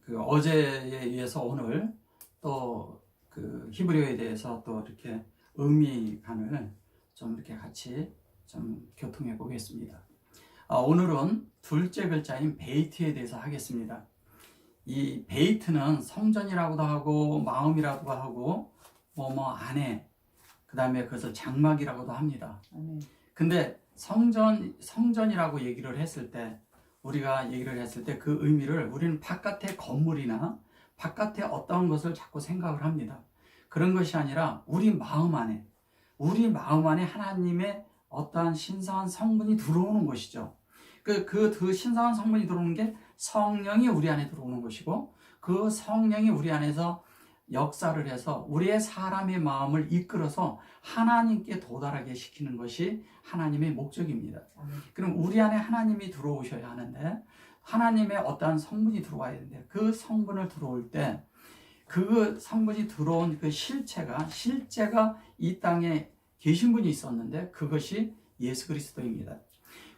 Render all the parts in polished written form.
어제에 의해서 오늘 또 그 히브리어에 대해서 또 이렇게 의미관을 좀 이렇게 같이 좀 교통해 보겠습니다. 오늘은 둘째 글자인 베이트에 대해서 하겠습니다. 이 베이트는 성전이라고도 하고 마음이라고도 하고 안에, 그 다음에 그것을 장막이라고도 합니다. 근데 성전이라고 얘기를 했을 때, 우리가 얘기를 했을 때 그 의미를 우리는 바깥의 건물이나 바깥의 어떤 것을 자꾸 생각을 합니다. 그런 것이 아니라 우리 마음 안에 하나님의 어떠한 신성한 성분이 들어오는 것이죠. 그 신성한 성분이 들어오는 게 성령이 우리 안에 들어오는 것이고, 그 성령이 우리 안에서 역사를 해서 우리의 사람의 마음을 이끌어서 하나님께 도달하게 시키는 것이 하나님의 목적입니다. 그럼 우리 안에 하나님이 들어오셔야 하는데, 하나님의 어떠한 성분이 들어와야 되는데, 그 성분을 들어올 때 그 성분이 들어온 그 실제가 이 땅에 계신 분이 있었는데, 그것이 예수 그리스도입니다.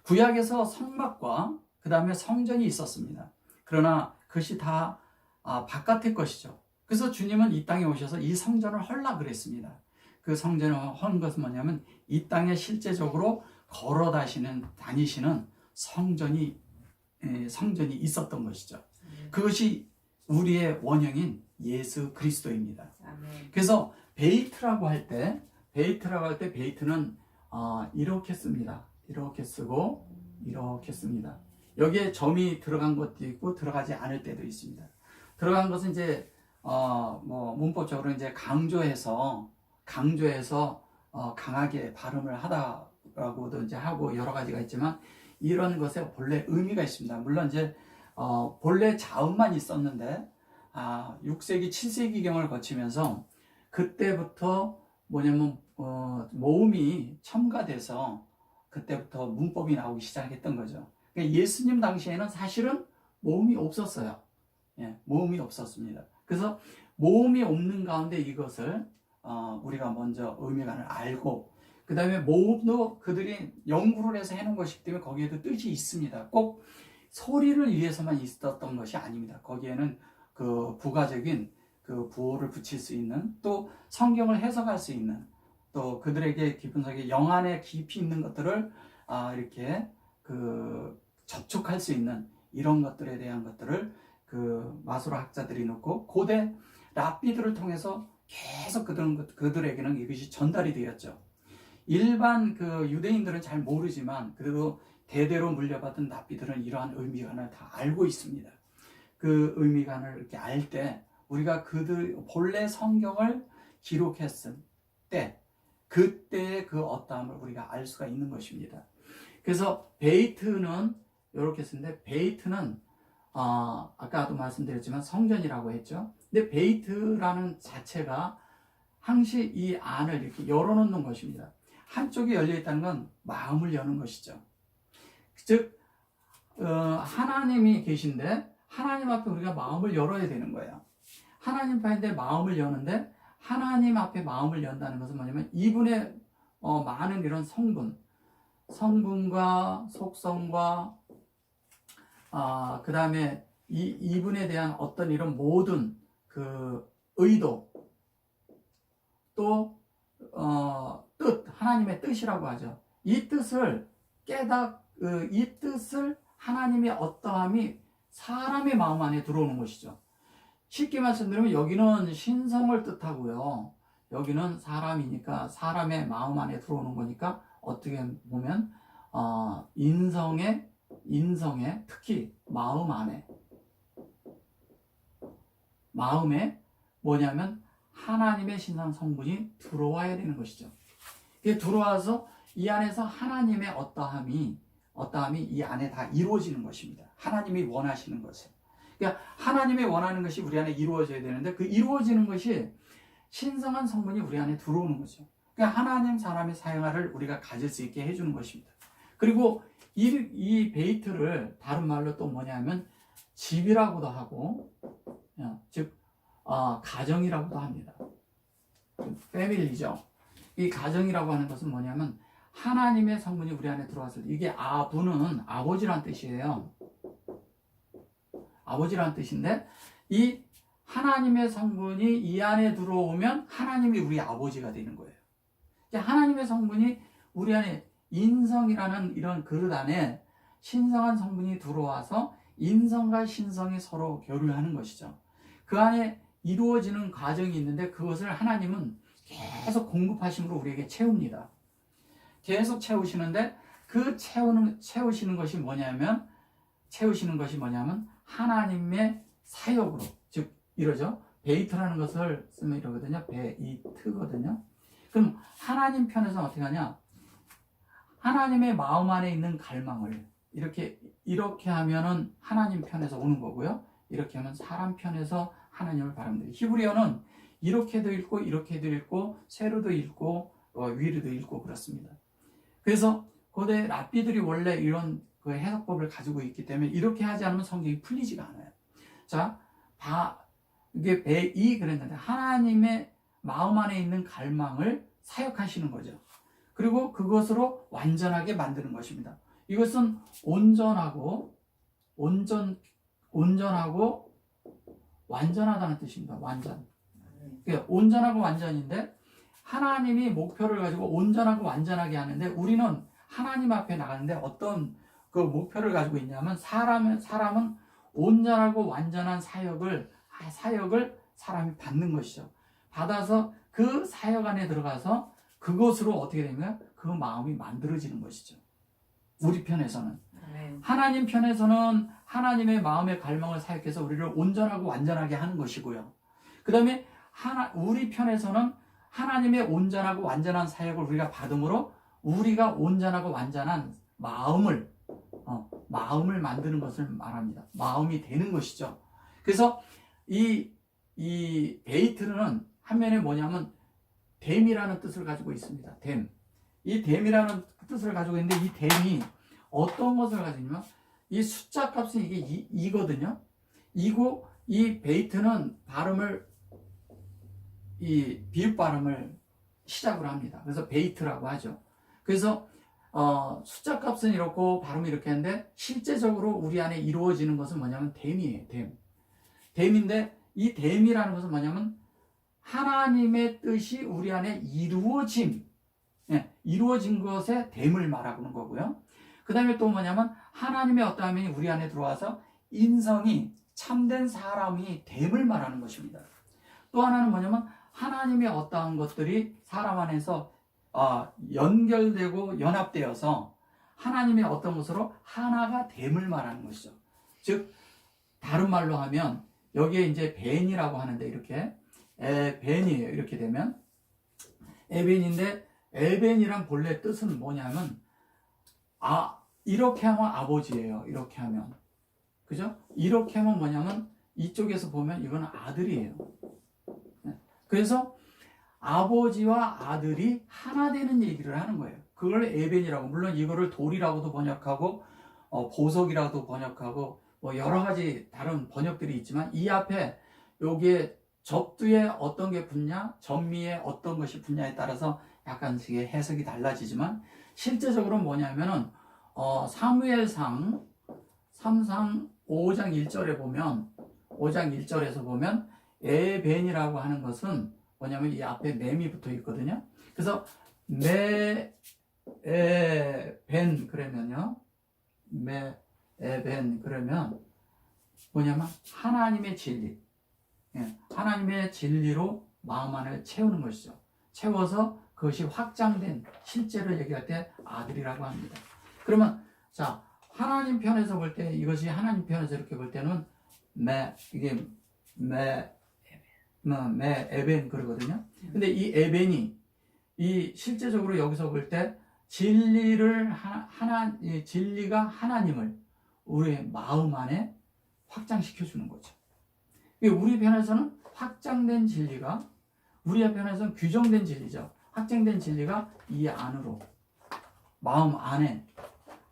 구약에서 성막과 그 다음에 성전이 있었습니다. 그러나 그것이 다 바깥의 것이죠. 그래서 주님은 이 땅에 오셔서 이 성전을 헐라 그랬습니다. 그 성전을 헐 것은 뭐냐면 이 땅에 실제적으로 걸어 다니시는 성전이 있었던 것이죠. 그것이 우리의 원형인 예수 그리스도입니다. 그래서 베이트라고 할 때 베이트는 이렇게 씁니다. 이렇게 쓰고 이렇게 씁니다. 여기에 점이 들어간 것도 있고 들어가지 않을 때도 있습니다. 들어간 것은 이제 문법적으로 이제 강조해서 강하게 발음을 하다라고도 이제 하고 여러 가지가 있지만, 이런 것에 본래 의미가 있습니다. 물론 이제 본래 자음만 있었는데 6세기 7세기경을 거치면서 그때부터 모음이 첨가돼서 그때부터 문법이 나오기 시작했던 거죠. 그러니까 예수님 당시에는 사실은 모음이 없었어요. 모음이 없었습니다. 그래서 모음이 없는 가운데 이것을 우리가 먼저 의미관을 알고, 그 다음에 모음도 그들이 연구를 해서 해놓은 것이기 때문에 거기에도 뜻이 있습니다. 꼭 소리를 위해서만 있었던 것이 아닙니다. 거기에는 그 부가적인 그 부호를 붙일 수 있는, 또 성경을 해석할 수 있는, 또 그들에게 깊은 속에 영안에 깊이 있는 것들을 이렇게 접촉할 수 있는 이런 것들에 대한 것들을 그 마소로 학자들이 놓고 고대 랍비들을 통해서 계속 그들에게는 이것이 전달이 되었죠. 일반 그 유대인들은 잘 모르지만 그래도 대대로 물려받은 랍비들은 이러한 의미관을 다 알고 있습니다. 그 의미관을 이렇게 알 때 우리가 그들 본래 성경을 기록했을 때 그때의 그 어떠함을 우리가 알 수가 있는 것입니다. 그래서 베이트는 이렇게 쓰는데, 베이트는 아까도 말씀드렸지만 성전이라고 했죠. 근데 베이트라는 자체가 항시 이 안을 이렇게 열어놓는 것입니다. 한쪽이 열려있다는 건 마음을 여는 것이죠. 즉 하나님이 계신데 하나님 앞에 우리가 마음을 열어야 되는 거예요. 하나님 앞에 마음을 여는데, 하나님 앞에 마음을 연다는 것은 뭐냐면 이분의 많은 이런 성분과 속성과 그 다음에 이분에 대한 어떤 이런 모든 그 의도, 또 뜻, 하나님의 뜻이라고 하죠. 이 뜻을 이 뜻을 하나님의 어떠함이 사람의 마음 안에 들어오는 것이죠. 쉽게 말씀드리면 여기는 신성을 뜻하고요, 여기는 사람이니까 사람의 마음 안에 들어오는 거니까 어떻게 보면 인성에 특히 마음에 뭐냐면 하나님의 신성 성분이 들어와야 되는 것이죠. 이게 들어와서 이 안에서 하나님의 어떠함이 이 안에 다 이루어지는 것입니다. 하나님이 원하시는 것을. 그러니까 하나님이 원하는 것이 우리 안에 이루어져야 되는데, 그 이루어지는 것이 신성한 성분이 우리 안에 들어오는 거죠. 그러니까 하나님 사람의 사용화를 우리가 가질 수 있게 해주는 것입니다. 그리고 이 베이트를 다른 말로 또 뭐냐면 집이라고도 하고, 즉 가정이라고도 합니다. 패밀리죠. 이 가정이라고 하는 것은 뭐냐면 하나님의 성분이 우리 안에 들어왔을 때, 이게 아부는 아버지란 뜻이에요. 아버지라는 뜻인데, 이 하나님의 성분이 이 안에 들어오면 하나님이 우리 아버지가 되는 거예요. 하나님의 성분이 우리 안에 인성이라는 이런 그릇 안에 신성한 성분이 들어와서 인성과 신성이 서로 교류하는 것이죠. 그 안에 이루어지는 과정이 있는데 그것을 하나님은 계속 공급하심으로 우리에게 채웁니다. 계속 채우시는데 그 채우시는 것이 뭐냐면 하나님의 사역으로, 즉 이러죠. 베이트라는 것을 쓰면 이러거든요. 베이트거든요. 그럼 하나님 편에서 어떻게 하냐? 하나님의 마음 안에 있는 갈망을 이렇게 하면은 하나님 편에서 오는 거고요. 이렇게 하면 사람 편에서 하나님을 바랍니다. 히브리어는 이렇게도 읽고 이렇게도 읽고 세로도 읽고 위로도 읽고 그렇습니다. 그래서 고대 랍비들이 원래 이런 그 해석법을 가지고 있기 때문에 이렇게 하지 않으면 성경이 풀리지가 않아요. 자, 이게 베이 그랬는데 하나님의 마음 안에 있는 갈망을 사역하시는 거죠. 그리고 그것으로 완전하게 만드는 것입니다. 이것은 온전하고 완전하다는 뜻입니다. 완전. 그러니까 온전하고 완전인데 하나님이 목표를 가지고 온전하고 완전하게 하는데 우리는 하나님 앞에 나가는데 어떤 그 목표를 가지고 있냐면 사람은 온전하고 완전한 사역을 사람이 받는 것이죠. 받아서 그 사역 안에 들어가서 그것으로 어떻게 되면 그 마음이 만들어지는 것이죠. 우리 편에서는. 하나님 편에서는 하나님의 마음의 갈망을 사역해서 우리를 온전하고 완전하게 하는 것이고요. 그 다음에 우리 편에서는 하나님의 온전하고 완전한 사역을 우리가 받음으로 우리가 온전하고 완전한 마음을 만드는 것을 말합니다. 마음이 되는 것이죠. 그래서 이 베이트르는 한면에 뭐냐면 댐이라는 뜻을 가지고 있습니다. 댐. 이 댐이라는 뜻을 가지고 있는데 이 댐이 어떤 것을 가지고 있냐면 이 숫자 값은 이게 2거든요. 이고 이 베이트는 비읍 발음을 시작으로 합니다. 그래서 베이트라고 하죠. 그래서 숫자 값은 이렇고 발음이 이렇게 하는데 실제적으로 우리 안에 이루어지는 것은 뭐냐면 댐이에요. 댐인데 이 댐이라는 것은 뭐냐면 하나님의 뜻이 우리 안에 이루어진 것의 댐을 말하는 거고요. 그 다음에 또 뭐냐면 하나님의 어떠한 면이 우리 안에 들어와서 인성이 참된 사람이 됨을 말하는 것입니다. 또 하나는 뭐냐면 하나님의 어떠한 것들이 사람 안에서 연결되고 연합되어서 하나님의 어떤 것으로 하나가 됨을 말하는 것이죠. 즉 다른 말로 하면 여기에 이제 벤이라고 하는데 이렇게 벤이에요. 이렇게 되면 에벤인데 에벤이란 본래 뜻은 뭐냐면 이렇게 하면 아버지예요. 이렇게 하면 그죠? 이렇게 하면 뭐냐면 이쪽에서 보면 이건 아들이에요. 그래서 아버지와 아들이 하나 되는 얘기를 하는 거예요. 그걸 에벤이라고, 물론 이거를 돌이라고도 번역하고 보석이라고도 번역하고 뭐 여러 가지 다른 번역들이 있지만 이 앞에 여기에 접두에 어떤 게 붙냐, 전미에 어떤 것이 붙냐에 따라서 약간씩의 해석이 달라지지만 실제적으로 뭐냐면은 사무엘상 5장 1절에 보면 5장 1절에서 보면 에벤이라고 하는 것은 뭐냐면 이 앞에 맴이 붙어 있거든요. 그래서 메에벤 그러면요. 메에벤 그러면 뭐냐면 하나님의 진리. 하나님의 진리로 마음 안을 채우는 것이죠. 채워서 그것이 확장된 실제로 얘기할 때 아들이라고 합니다. 그러면 자 하나님 편에서 볼 때 이것이 하나님 편에서 이렇게 볼 때는 에벤 그러거든요. 근데 이 에벤이 실제적으로 여기서 볼 때 진리가 하나님을 우리의 마음 안에 확장시켜 주는 거죠. 우리 편에서는 확장된 진리가 우리 편에서는 규정된 진리죠. 확장된 진리가 이 안으로 마음 안에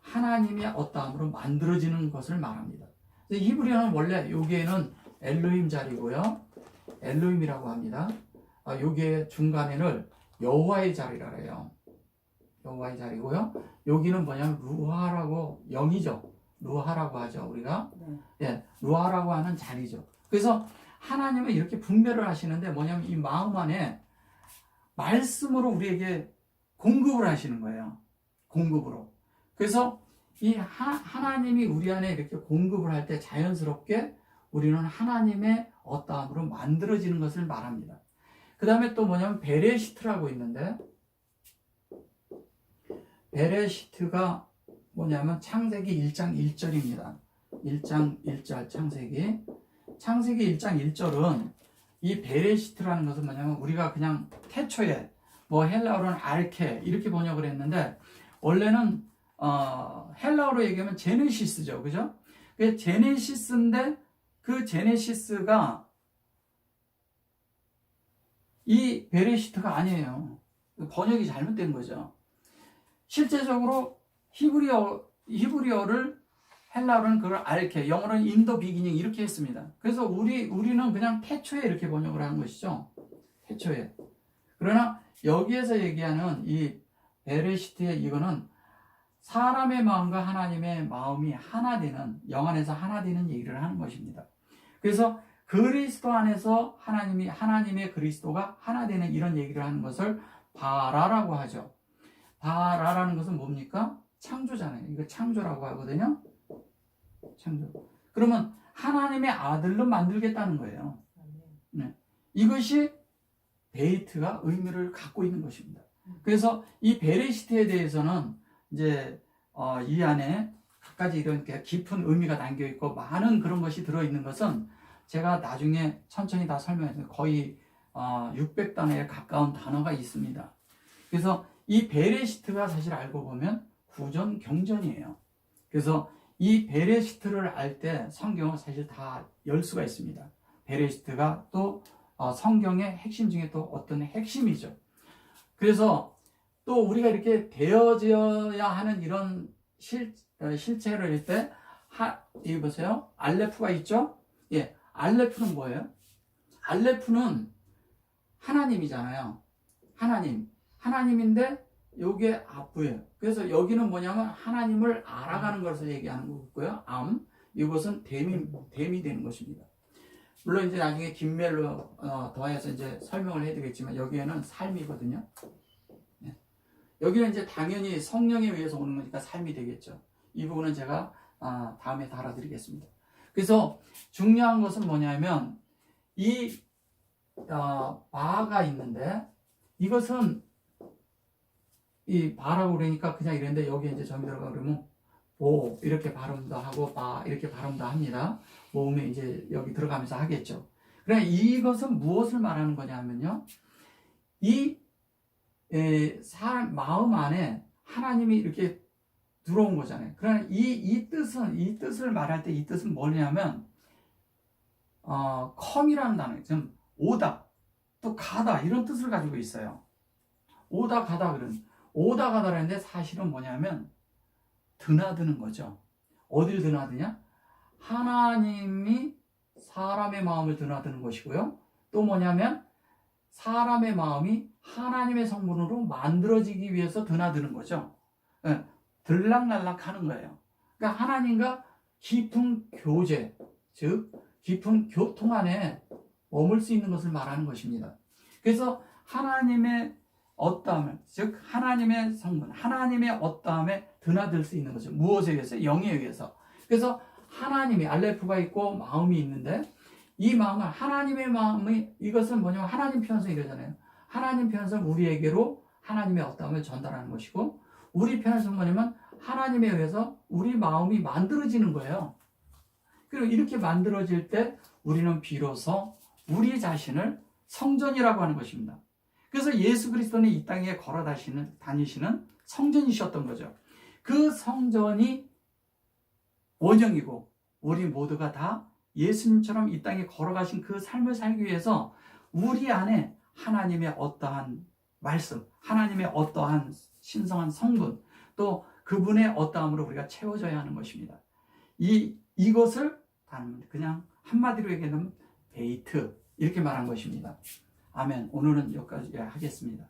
하나님의 어떠함으로 만들어지는 것을 말합니다. 히브리어는 원래 여기에는 엘로힘 자리고요. 엘로힘이라고 합니다. 여기에 중간에는 여호와의 자리라 해요. 여호와의 자리고요. 여기는 뭐냐면 루하라고 영이죠. 루하라고 하죠, 우리가. 네. 예, 루하라고 하는 자리죠. 그래서 하나님은 이렇게 분별을 하시는데 뭐냐면 이 마음 안에 말씀으로 우리에게 공급을 하시는 거예요. 공급으로. 그래서 이 하나님이 우리 안에 이렇게 공급을 할 때 자연스럽게 우리는 하나님의 어떠함으로 만들어지는 것을 말합니다. 그 다음에 또 뭐냐면 베레시트라고 있는데, 베레시트가 뭐냐면 창세기 1장 1절입니다. 1장 1절 창세기 1장 1절은 이 베레시트라는 것은 뭐냐면 우리가 그냥 태초에 뭐 헬라어로는 알케 이렇게 번역을 했는데 원래는 헬라어로 얘기하면 제네시스죠. 그죠? 그 제네시스인데 그 제네시스가 이 베레시트가 아니에요. 번역이 잘못된 거죠. 실제적으로 히브리어를 헬라어로는 그걸 알케, 영어로는 인더 비기닝 이렇게 했습니다. 그래서 우리는 그냥 태초에 이렇게 번역을 한 것이죠. 태초에. 그러나 여기에서 얘기하는 이 베레시트의 이거는 사람의 마음과 하나님의 마음이 하나 되는, 영 안에서 하나 되는 얘기를 하는 것입니다. 그래서 그리스도 안에서 하나님의 그리스도가 하나 되는 이런 얘기를 하는 것을 바라라고 하죠. 바라라는 것은 뭡니까? 창조잖아요. 이거 창조라고 하거든요. 창조. 그러면 하나님의 아들로 만들겠다는 거예요. 네. 이것이 베이트가 의미를 갖고 있는 것입니다. 그래서 이 베레시트에 대해서는 이제 이 안에 갖가지 이런 깊은 의미가 담겨 있고 많은 그런 것이 들어 있는 것은 제가 나중에 천천히 다 설명해서 거의 600단어에 가까운 단어가 있습니다. 그래서 이 베레시트가 사실 알고 보면 구전 경전이에요. 그래서 이 베레시트를 알 때 성경은 사실 다 열 수가 있습니다. 베레시트가 또 성경의 핵심 중에 또 어떤 핵심이죠. 그래서 또 우리가 이렇게 되어져야 하는 이런 실체를 할 때 여기 보세요. 알레프가 있죠? 예, 알레프는 뭐예요? 알레프는 하나님이잖아요. 하나님인데 요게 아프예요. 그래서 여기는 뭐냐면 하나님을 알아가는 것을 얘기하는 거고요. 이것은 됨이 되는 것입니다. 물론 이제 나중에 김멜로 더해서 이제 설명을 해드리겠지만 여기에는 삶이거든요. 네. 여기는 이제 당연히 성령에 의해서 오는 거니까 삶이 되겠죠. 이 부분은 제가 다음에 달아드리겠습니다. 그래서 중요한 것은 뭐냐면 이 바가 있는데 이것은 이 바라고 그러니까 그냥 이랬는데 여기 이제 점이 들어가 그러면 보 이렇게 발음도 하고 바 이렇게 발음도 합니다. 모음에 이제 여기 들어가면서 하겠죠. 그러나 이것은 무엇을 말하는 거냐면요. 이 사람 마음 안에 하나님이 이렇게 들어온 거잖아요. 그러나 이 뜻을 말할 때 이 뜻은 뭐냐면 컴이라는 단어, 좀 오다, 또 가다 이런 뜻을 가지고 있어요. 오다 가다 가다라는데 사실은 뭐냐면 드나드는 거죠. 어딜 드나드냐? 하나님이 사람의 마음을 드나드는 것이고요. 또 뭐냐면 사람의 마음이 하나님의 성분으로 만들어지기 위해서 드나드는 거죠. 네, 들락날락 하는 거예요. 그러니까 하나님과 깊은 교제, 즉 깊은 교통 안에 머물 수 있는 것을 말하는 것입니다. 그래서 하나님의 어떠함을, 즉 하나님의 성분, 하나님의 어떠함에 드나들 수 있는 거죠. 무엇에 의해서? 영에 의해서. 그래서 하나님이 알레프가 있고 마음이 있는데 이 마음은 하나님의 마음이 이것은 뭐냐면 하나님 편성 이러잖아요. 하나님 편성 우리에게로 하나님의 어떠함을 전달하는 것이고 우리 편성 뭐냐면 하나님에 의해서 우리 마음이 만들어지는 거예요. 그리고 이렇게 만들어질 때 우리는 비로소 우리 자신을 성전이라고 하는 것입니다. 그래서 예수 그리스도는 이 땅에 걸어 다니시는 성전이셨던 거죠. 그 성전이 원형이고 우리 모두가 다 예수님처럼 이 땅에 걸어가신 그 삶을 살기 위해서 우리 안에 하나님의 어떠한 말씀, 하나님의 어떠한 신성한 성분, 또 그분의 어떠함으로 우리가 채워져야 하는 것입니다. 이것을 그냥 한마디로 얘기하면 베이트 이렇게 말한 것입니다. 아멘. 오늘은 여기까지 하겠습니다.